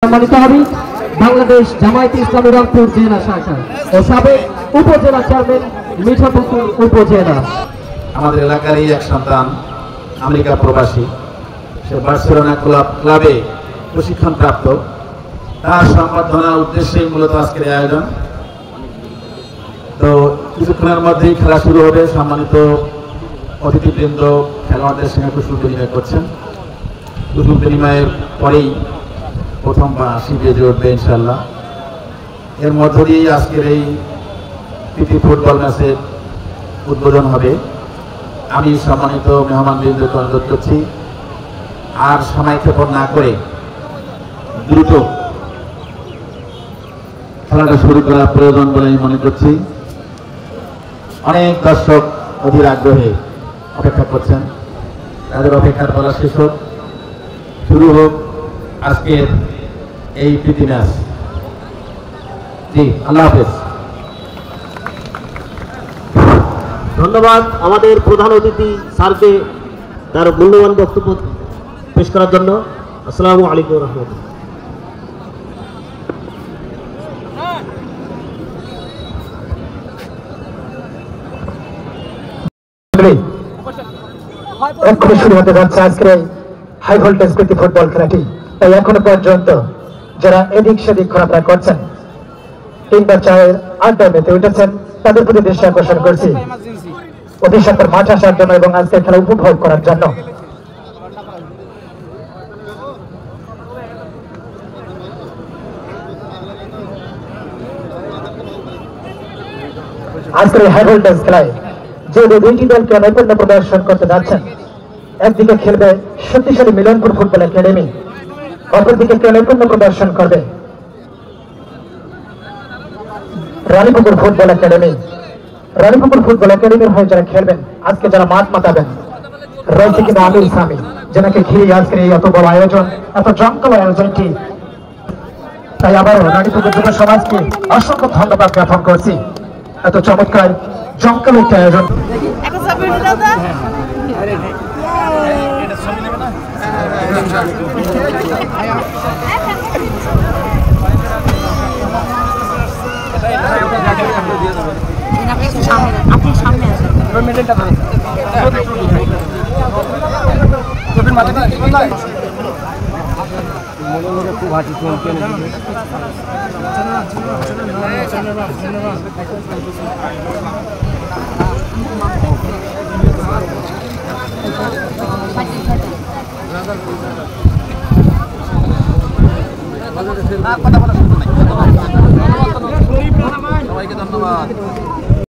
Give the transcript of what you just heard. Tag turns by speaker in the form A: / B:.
A: সম্মানিত হবেন বাংলাদেশ জামায়াতে ইসলামী রংপুর জেলা শাখা ও সাবেক উপজেলা চেয়ারম্যান মিঠাপুকুর উপজেলা।
B: আমাদের এলাকারই এক সন্তান আমেরিকা প্রবাসী, সে বার্সেলোনা ক্লাবে প্রশিক্ষণ প্রাপ্ত, তার সম্বর্ধনার উদ্দেশ্যেই মূলত আজকের আয়োজন। তো কিছুক্ষণের মধ্যেই খেলা শুরু হবে। সম্মানিত অতিথিবৃন্দ খেলোয়াড়দের সঙ্গে কুশল বিনিময় করছেন। কুশল বিনিময়ের পরেই প্রথম বাঁশি বেজে উঠবে ইনশাল্লাহ। এর মধ্য দিয়েই আজকের এই প্রীতি ফুটবল ম্যাচের উদ্বোধন হবে। আমি সম্মানিত মেহমানবৃন্দকে অনুরোধ করছি আর সময় ক্ষেপণ না করে দ্রুত খেলাটা শুরু করা প্রয়োজন বলে আমি মনে করছি। অনেক দর্শক অধীর আগ্রহে অপেক্ষা করছেন, তাদের অপেক্ষার বলা শেষ হোক, শুরু হোক আজকের এই প্রীতি ম্যাচ। জি, আল্লাহ হাফেজ।
C: ধন্যবাদ আমাদের প্রধান অতিথি স্যারকে তার মূল্যবান বক্তব্য পেশ করার জন্য। আসসালামু আলাইকুম রহমতুল্লাহ।
D: এক্ষুনি শুরু হতে যাচ্ছে আজকের হাই ভোল্টেজ প্রীতি ফুটবল খেলাটি। তাই এখনো পর্যন্ত যারা এদিক সেদিক ঘোরাফেরা করছেন কিংবা চায়ের আড্ডায় মেতে উঠেছেন, তাদের প্রতি দৃষ্টি আকর্ষণ করছি অধিশান্তর মাঠ আসার জন্য এবং আজকের খেলা উপভোগ করার জন্য। আজকের হাই ভোল্টেজ খেলায় যে দুইটি দলকে নৈপুণ্য প্রদর্শন করতে যাচ্ছেন, একদিকে খেলবে শক্তিশালী মিলনপুর ফুটবল একাডেমি, অপরদিকে কে নৈপুণ্য প্রদর্শন করবে Ranipukur football academy. Ranipukur football একাডেমির হয়ে যারা খেলবেন, আজকে যারা মাঠ মাতাবেন রয়েছে কিনা আমির সামি, যেনাকে ঘিরে আজকের এই এত বড় আয়োজন, এত জমকালো আয়োজনটি। তাই আবারও রানীপুকুর যুব সমাজকে অসংখ্য ধন্যবাদ জ্ঞাপন করছি এত চমৎকার জমকালো একটি আয়োজন।
E: আপনি সামনে আসেন। খুব হাসি চলছে।
B: সবাইকে ধন্যবাদ।